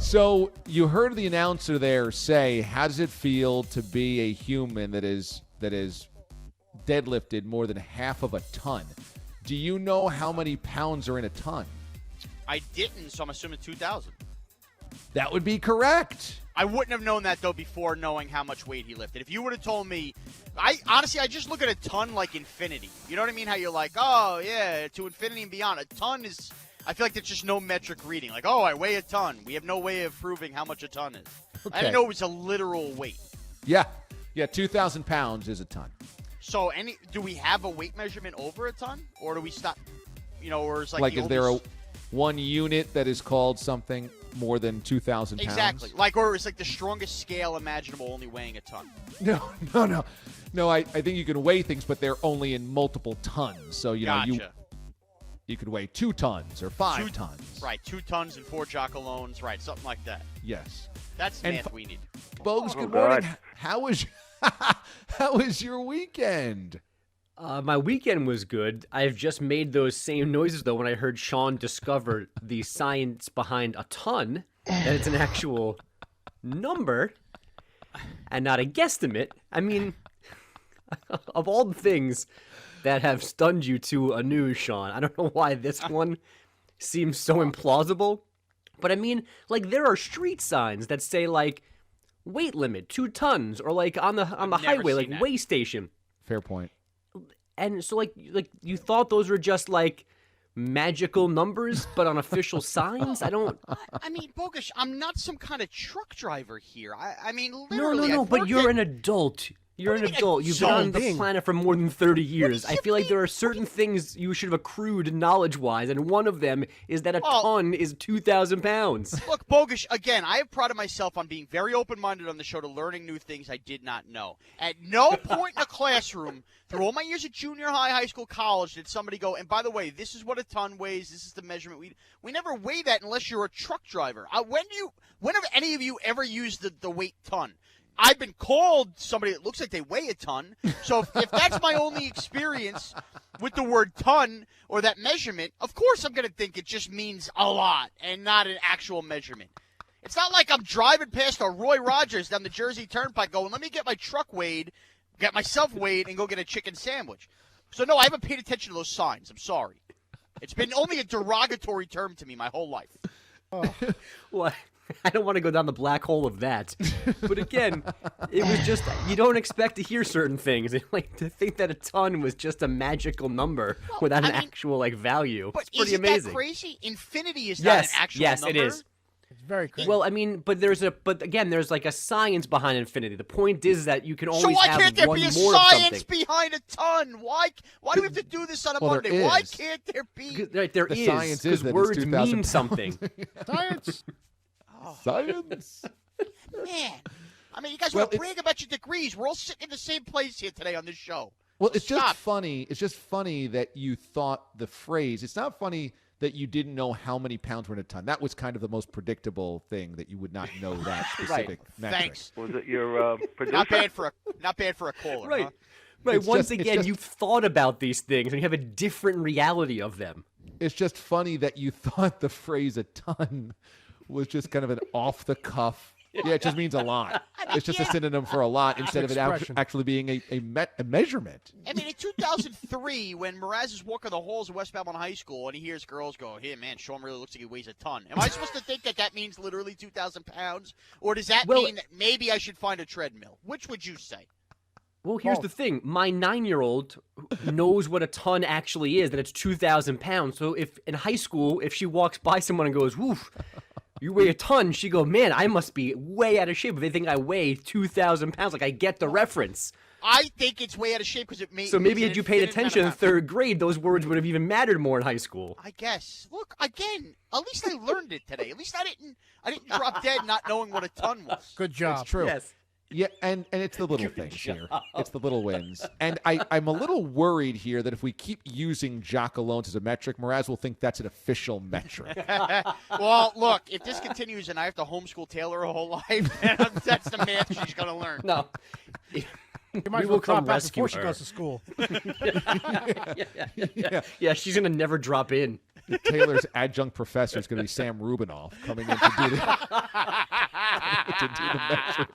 So you heard the announcer there say, how does it feel to be a human that is deadlifted more than half of a ton? Do you know how many pounds are in a ton? I didn't, so I'm assuming 2,000. That would be correct. I wouldn't have known that, though, before knowing how much weight he lifted. If you would have told me, I just look at a ton like infinity. You know what I mean? How you're like, oh, yeah, to infinity and beyond. A ton is, I feel like there's just no metric reading. Like, oh, I weigh a ton. We have no way of proving how much a ton is. Okay. I didn't know it was a literal weight. Yeah, 2,000 pounds is a ton. So, do we have a weight measurement over a ton? Or do we stop, or is like is there one unit that is called something more than 2,000 pounds? Exactly. Or it's like the strongest scale imaginable only weighing a ton. No, I think you can weigh things, but they're only in multiple tons. So, Gotcha. You could weigh 2 tons or 5 tons. Right, 2 tons and 4 Jocalones. Right, something like that. Yes. That's math we need. Bogues, good morning. How was your weekend? My weekend was good. I've just made those same noises, though, when I heard Sean discover the science behind a ton, that it's an actual number and not a guesstimate. I mean, of all the things that have stunned you to a news, Sean, I don't know why this one seems so implausible. But I mean, there are street signs that say, weight limit, 2 tons, or on the highway, weigh station. Fair point. And so, you thought those were just, magical numbers, but on official signs? I don't... I mean, Bogush, I'm not some kind of truck driver here. I mean, literally... No, but you're an adult. You're an adult. You've been on the planet for more than 30 years. I feel like there are certain things you should have accrued knowledge-wise, and one of them is that a ton is 2,000 pounds. Look, Bogush, again, I have prided myself on being very open-minded on the show to learning new things I did not know. At no point in a classroom, through all my years at junior high, high school, college, did somebody go, and by the way, this is what a ton weighs, this is the measurement. We never weigh that unless you're a truck driver. When have any of you ever used the weight ton? I've been called somebody that looks like they weigh a ton. So if that's my only experience with the word ton or that measurement, of course I'm going to think it just means a lot and not an actual measurement. It's not like I'm driving past a Roy Rogers down the Jersey Turnpike going, let me get my truck weighed, get myself weighed, and go get a chicken sandwich. So, no, I haven't paid attention to those signs. I'm sorry. It's been only a derogatory term to me my whole life. Oh. What? I don't want to go down the black hole of that. But again, it was just, you don't expect to hear certain things. To think that a ton was just a magical number without an actual, value. But it's pretty isn't amazing. That crazy? Infinity is not an actual number. Yes, it is. It's very crazy. Well, I mean, but there's a science behind infinity. The point is that you can always have one more of something. So why can't there be a science behind a ton? Why do we have to do this on a Monday? Why can't there be? There is. Science is that words it's 2,000 mean something. Science. Science. Man. I mean, you guys want to brag about your degrees. We're all sitting in the same place here today on this show. Well, it's just funny. It's just funny that you thought the phrase. It's not funny that you didn't know how many pounds were in a ton. That was kind of the most predictable thing, that you would not know that specific metric. Thanks. Was it your producer? Not bad for a caller, right? Huh? Right. Once again, you've thought about these things and you have a different reality of them. It's just funny that you thought the phrase "a ton" was just kind of an off-the-cuff. Yeah, it just means a lot. It's just a synonym for a lot instead of it actually being a measurement. I mean, in 2003, when Mraz is walking the halls of West Babylon High School and he hears girls go, hey, man, Sean really looks like he weighs a ton. Am I supposed to think that means literally 2,000 pounds? Or does that mean that maybe I should find a treadmill? Which would you say? Well, here's the thing. My 9-year-old knows what a ton actually is, that it's 2,000 pounds. So if in high school, if she walks by someone and goes, woof, you weigh a ton, she go, man, I must be way out of shape if they think I weigh 2,000 pounds. I get the reference. I think it's way out of shape because it So maybe had you paid attention in 3rd grade, those words would have even mattered more in high school. I guess. Look, again, at least I learned it today. At least I didn't drop dead not knowing what a ton was. Good job. It's true. Yes. Yeah, and it's the little things here. It's the little wins. And I'm a little worried here that if we keep using Jocalones as a metric, Mraz will think that's an official metric. Well, look, if this continues and I have to homeschool Taylor her whole life, that's the math she's going to learn. No. You might as well drop out before she goes to school. Yeah, she's going to never drop in. Taylor's adjunct professor is going to be Sam Rubinoff coming in to do the, to do the measures.